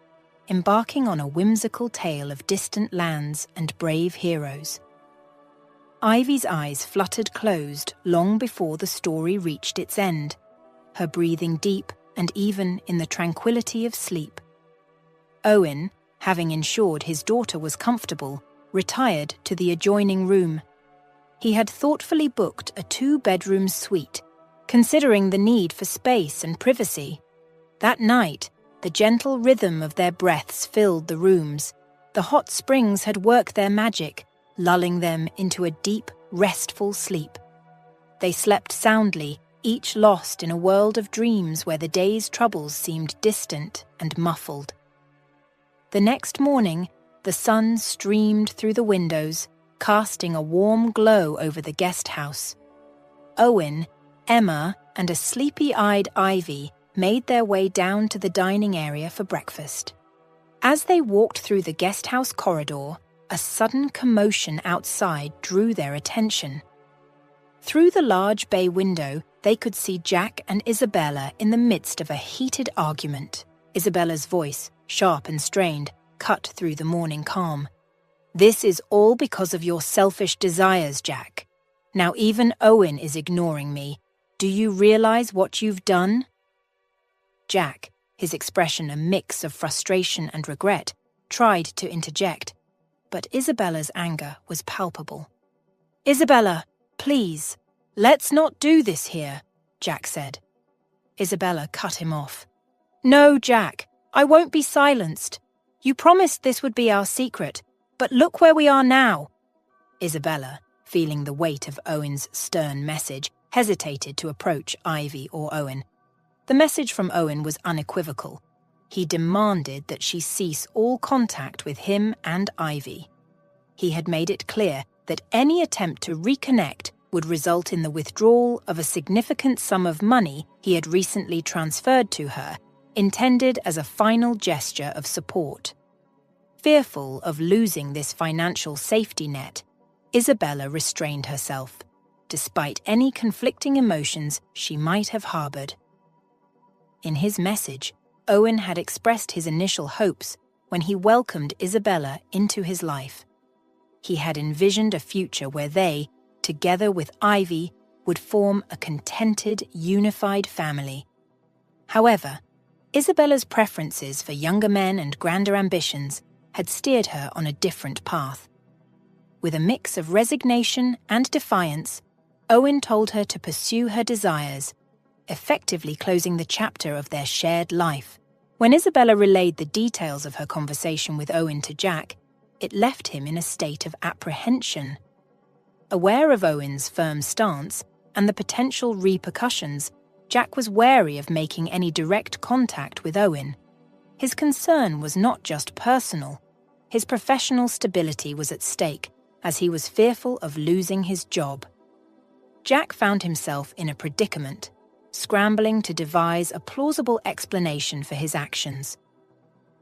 embarking on a whimsical tale of distant lands and brave heroes. Ivy's eyes fluttered closed long before the story reached its end, her breathing deep and even in the tranquility of sleep. Owen, having ensured his daughter was comfortable, retired to the adjoining room. He had thoughtfully booked a 2-bedroom suite, considering the need for space and privacy. That night, the gentle rhythm of their breaths filled the rooms. The hot springs had worked their magic, lulling them into a deep, restful sleep. They slept soundly, each lost in a world of dreams where the day's troubles seemed distant and muffled. The next morning, the sun streamed through the windows, casting a warm glow over the guest house. Owen, Emma, and a sleepy-eyed Ivy made their way down to the dining area for breakfast. As they walked through the guest house corridor, a sudden commotion outside drew their attention. Through the large bay window, they could see Jack and Isabella in the midst of a heated argument. Isabella's voice, sharp and strained, cut through the morning calm. "This is all because of your selfish desires, Jack. Now even Owen is ignoring me. Do you realize what you've done?" Jack, his expression a mix of frustration and regret, tried to interject. but Isabella's anger was palpable. "Isabella, please, let's not do this here," Jack said. Isabella cut him off. "No, Jack, I won't be silenced. You promised this would be our secret, but look where we are now." Isabella, feeling the weight of Owen's stern message, hesitated to approach Ivy or Owen. The message from Owen was unequivocal. He demanded that she cease all contact with him and Ivy. He had made it clear that any attempt to reconnect would result in the withdrawal of a significant sum of money he had recently transferred to her, intended as a final gesture of support. Fearful of losing this financial safety net, Isabella restrained herself, despite any conflicting emotions she might have harbored. In his message, Owen had expressed his initial hopes when he welcomed Isabella into his life. He had envisioned a future where they, together with Ivy, would form a contented, unified family. However, Isabella's preferences for younger men and grander ambitions had steered her on a different path. With a mix of resignation and defiance, Owen told her to pursue her desires, effectively closing the chapter of their shared life. When Isabella relayed the details of her conversation with Owen to Jack, it left him in a state of apprehension. Aware of Owen's firm stance and the potential repercussions, Jack was wary of making any direct contact with Owen. His concern was not just personal. His professional stability was at stake, as he was fearful of losing his job. Jack found himself in a predicament, scrambling to devise a plausible explanation for his actions.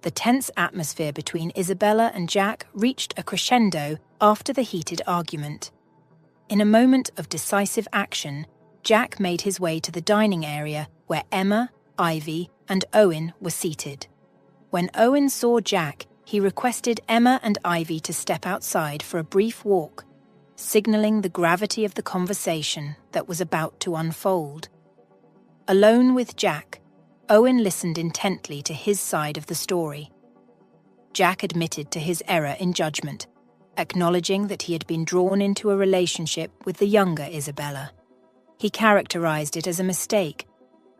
The tense atmosphere between Isabella and Jack reached a crescendo after the heated argument. In a moment of decisive action, Jack made his way to the dining area where Emma, Ivy, and Owen were seated. When Owen saw Jack, he requested Emma and Ivy to step outside for a brief walk, signaling the gravity of the conversation that was about to unfold. Alone with Jack, Owen listened intently to his side of the story. Jack admitted to his error in judgment, acknowledging that he had been drawn into a relationship with the younger Isabella. He characterized it as a mistake,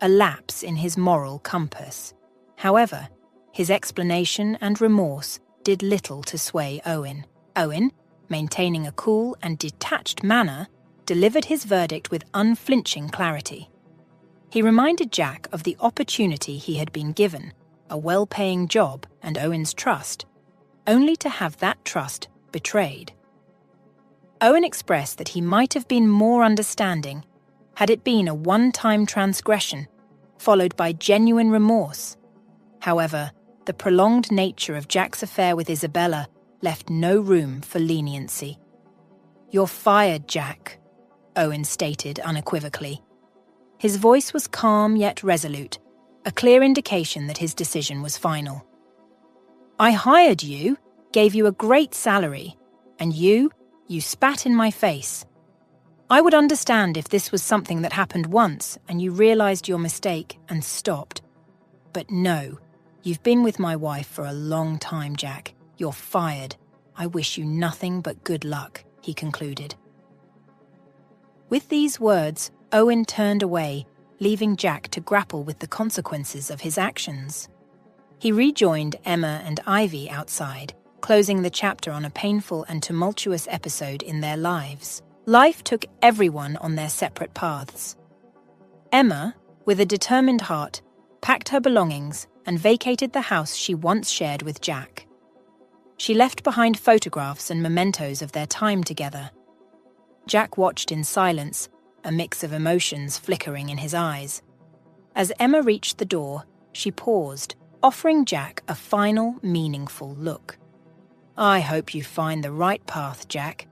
a lapse in his moral compass. However, his explanation and remorse did little to sway Owen. Owen, maintaining a cool and detached manner, delivered his verdict with unflinching clarity. He reminded Jack of the opportunity he had been given, a well-paying job and Owen's trust, only to have that trust betrayed. Owen expressed that he might have been more understanding had it been a one-time transgression, followed by genuine remorse. However, the prolonged nature of Jack's affair with Isabella left no room for leniency. "You're fired, Jack," Owen stated unequivocally. His voice was calm yet resolute, a clear indication that his decision was final. "I hired you, gave you a great salary, and you spat in my face. I would understand if this was something that happened once and you realized your mistake and stopped. But no, you've been with my wife for a long time, Jack. You're fired. I wish you nothing but good luck," he concluded. With these words, Owen turned away, leaving Jack to grapple with the consequences of his actions. He rejoined Emma and Ivy outside, closing the chapter on a painful and tumultuous episode in their lives. Life took everyone on their separate paths. Emma, with a determined heart, packed her belongings and vacated the house she once shared with Jack. She left behind photographs and mementos of their time together. Jack watched in silence, a mix of emotions flickering in his eyes. As Emma reached the door, she paused, offering Jack a final, meaningful look. "I hope you find the right path, Jack.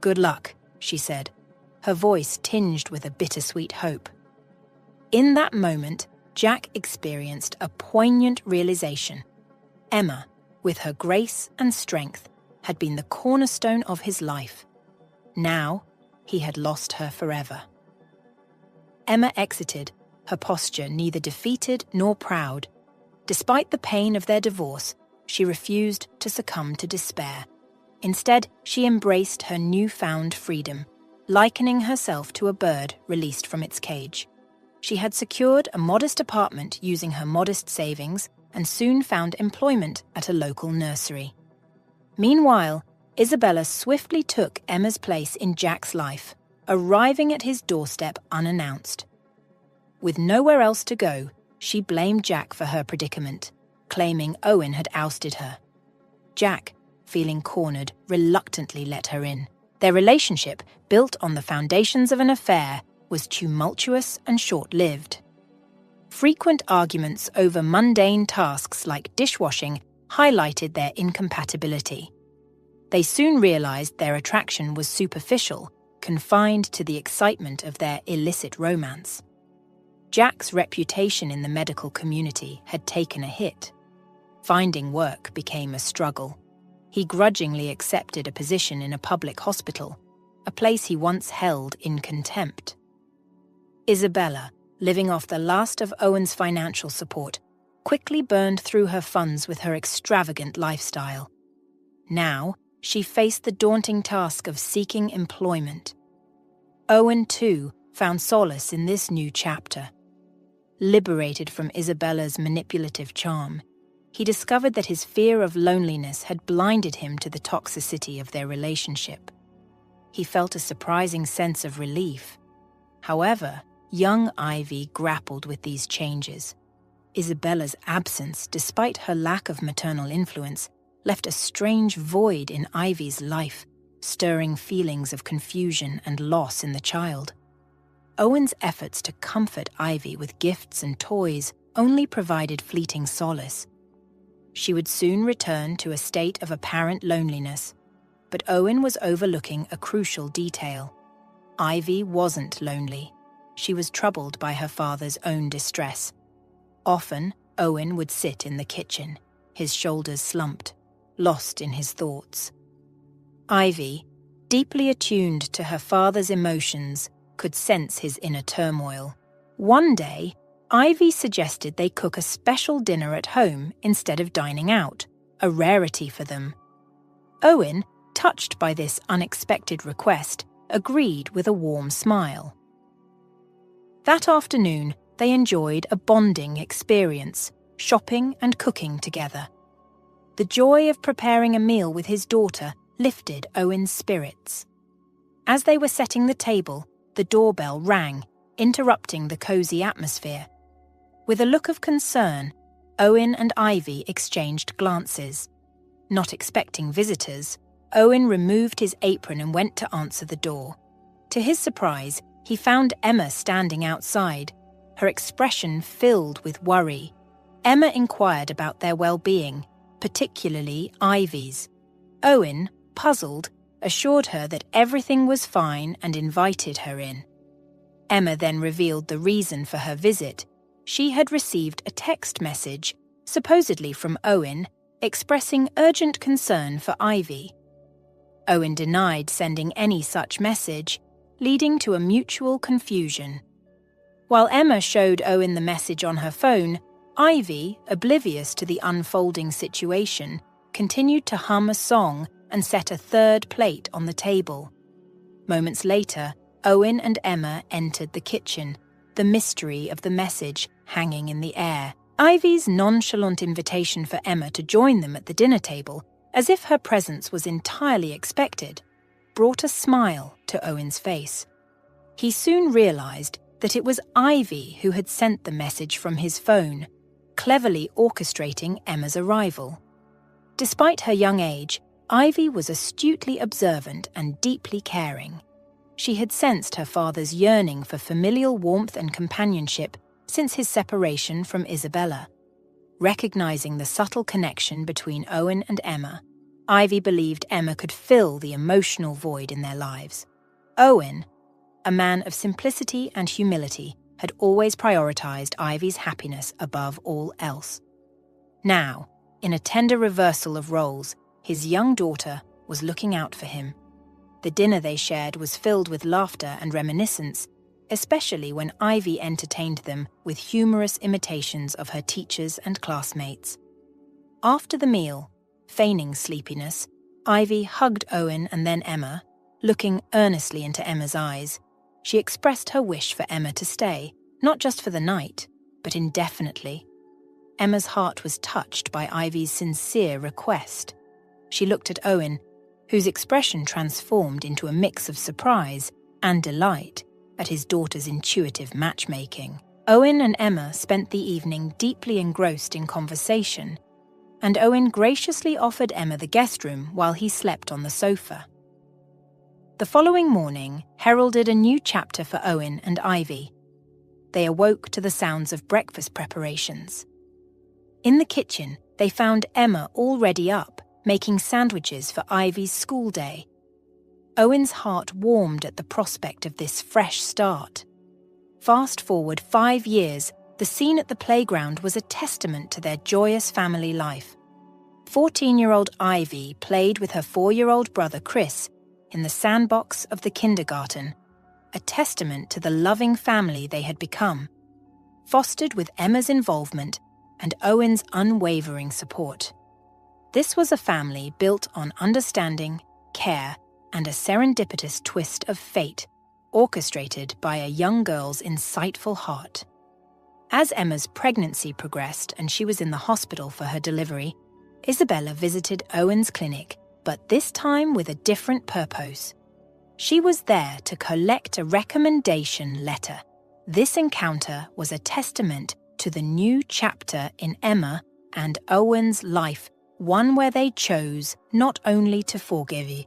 Good luck," she said, her voice tinged with a bittersweet hope. In that moment, Jack experienced a poignant realization. Emma, with her grace and strength, had been the cornerstone of his life. Now, he had lost her forever. Emma exited, her posture neither defeated nor proud. Despite the pain of their divorce, she refused to succumb to despair. Instead, she embraced her newfound freedom, likening herself to a bird released from its cage. She had secured a modest apartment using her modest savings and soon found employment at a local nursery. Meanwhile, Isabella swiftly took Emma's place in Jack's life, arriving at his doorstep unannounced. With nowhere else to go, she blamed Jack for her predicament, claiming Owen had ousted her. Jack, feeling cornered, reluctantly let her in. Their relationship, built on the foundations of an affair, was tumultuous and short-lived. Frequent arguments over mundane tasks like dishwashing highlighted their incompatibility. They soon realized their attraction was superficial, confined to the excitement of their illicit romance. Jack's reputation in the medical community had taken a hit. Finding work became a struggle. He grudgingly accepted a position in a public hospital, a place he once held in contempt. Isabella, living off the last of Owen's financial support, quickly burned through her funds with her extravagant lifestyle. Now, she faced the daunting task of seeking employment. Owen, too, found solace in this new chapter. Liberated from Isabella's manipulative charm, he discovered that his fear of loneliness had blinded him to the toxicity of their relationship. He felt a surprising sense of relief. However, young Ivy grappled with these changes. Isabella's absence, despite her lack of maternal influence, left a strange void in Ivy's life, stirring feelings of confusion and loss in the child. Owen's efforts to comfort Ivy with gifts and toys only provided fleeting solace. She would soon return to a state of apparent loneliness, but Owen was overlooking a crucial detail. Ivy wasn't lonely. She was troubled by her father's own distress. Often, Owen would sit in the kitchen, his shoulders slumped, lost in his thoughts. Ivy, deeply attuned to her father's emotions, could sense his inner turmoil. One day, Ivy suggested they cook a special dinner at home instead of dining out, a rarity for them. Owen, touched by this unexpected request, agreed with a warm smile. That afternoon, they enjoyed a bonding experience, shopping and cooking together. The joy of preparing a meal with his daughter lifted Owen's spirits. As they were setting the table, the doorbell rang, interrupting the cozy atmosphere. With a look of concern, Owen and Ivy exchanged glances. Not expecting visitors, Owen removed his apron and went to answer the door. To his surprise, he found Emma standing outside, her expression filled with worry. Emma inquired about their well-being, particularly Ivy's. Owen, puzzled, assured her that everything was fine and invited her in. Emma then revealed the reason for her visit. She had received a text message, supposedly from Owen, expressing urgent concern for Ivy. Owen denied sending any such message, leading to a mutual confusion. While Emma showed Owen the message on her phone, Ivy, oblivious to the unfolding situation, continued to hum a song and set a third plate on the table. Moments later, Owen and Emma entered the kitchen, the mystery of the message hanging in the air. Ivy's nonchalant invitation for Emma to join them at the dinner table, as if her presence was entirely expected, brought a smile to Owen's face. He soon realized that it was Ivy who had sent the message from his phone, cleverly orchestrating Emma's arrival. Despite her young age, Ivy was astutely observant and deeply caring. She had sensed her father's yearning for familial warmth and companionship since his separation from Isabella. Recognizing the subtle connection between Owen and Emma, Ivy believed Emma could fill the emotional void in their lives. Owen, a man of simplicity and humility, had always prioritized Ivy's happiness above all else. Now, in a tender reversal of roles, his young daughter was looking out for him. The dinner they shared was filled with laughter and reminiscence, especially when Ivy entertained them with humorous imitations of her teachers and classmates. After the meal, feigning sleepiness, Ivy hugged Owen and then Emma. Looking earnestly into Emma's eyes, she expressed her wish for Emma to stay, not just for the night, but indefinitely. Emma's heart was touched by Ivy's sincere request. She looked at Owen, whose expression transformed into a mix of surprise and delight at his daughter's intuitive matchmaking. Owen and Emma spent the evening deeply engrossed in conversation, and Owen graciously offered Emma the guest room while he slept on the sofa. The following morning heralded a new chapter for Owen and Ivy. They awoke to the sounds of breakfast preparations. In the kitchen, they found Emma already up, making sandwiches for Ivy's school day. Owen's heart warmed at the prospect of this fresh start. Fast forward 5 years, the scene at the playground was a testament to their joyous family life. 14-year-old Ivy played with her 4-year-old brother Chris in the sandbox of the kindergarten, a testament to the loving family they had become, fostered with Emma's involvement and Owen's unwavering support. This was a family built on understanding, care, and a serendipitous twist of fate, orchestrated by a young girl's insightful heart. As Emma's pregnancy progressed and she was in the hospital for her delivery, Isabella visited Owen's clinic, but this time with a different purpose. She was there to collect a recommendation letter. This encounter was a testament to the new chapter in Emma and Owen's life, one where they chose not only to forgive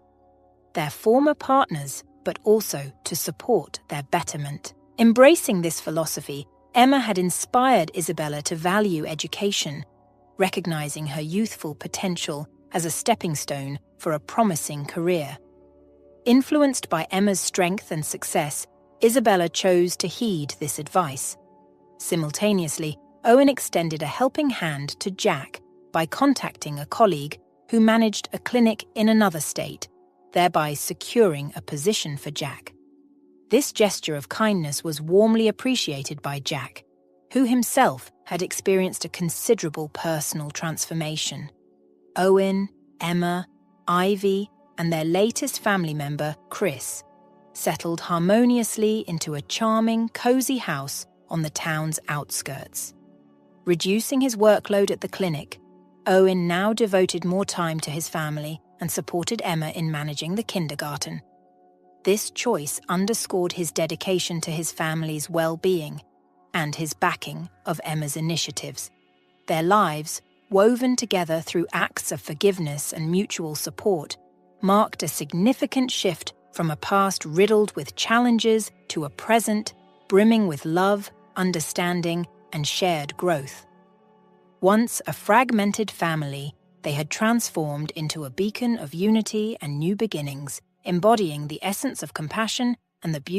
their former partners, but also to support their betterment. Embracing this philosophy, Emma had inspired Isabella to value education, recognizing her youthful potential as a stepping stone for a promising career. Influenced by Emma's strength and success, Isabella chose to heed this advice. Simultaneously, Owen extended a helping hand to Jack by contacting a colleague who managed a clinic in another state, thereby securing a position for Jack. This gesture of kindness was warmly appreciated by Jack, who himself had experienced a considerable personal transformation. Owen, Emma, Ivy, and their latest family member, Chris, settled harmoniously into a charming, cozy house on the town's outskirts. Reducing his workload at the clinic, Owen now devoted more time to his family and supported Emma in managing the kindergarten. This choice underscored his dedication to his family's well-being and his backing of Emma's initiatives. Their lives, woven together through acts of forgiveness and mutual support, marked a significant shift from a past riddled with challenges to a present brimming with love, understanding, and shared growth. Once a fragmented family, they had transformed into a beacon of unity and new beginnings, embodying the essence of compassion and the beauty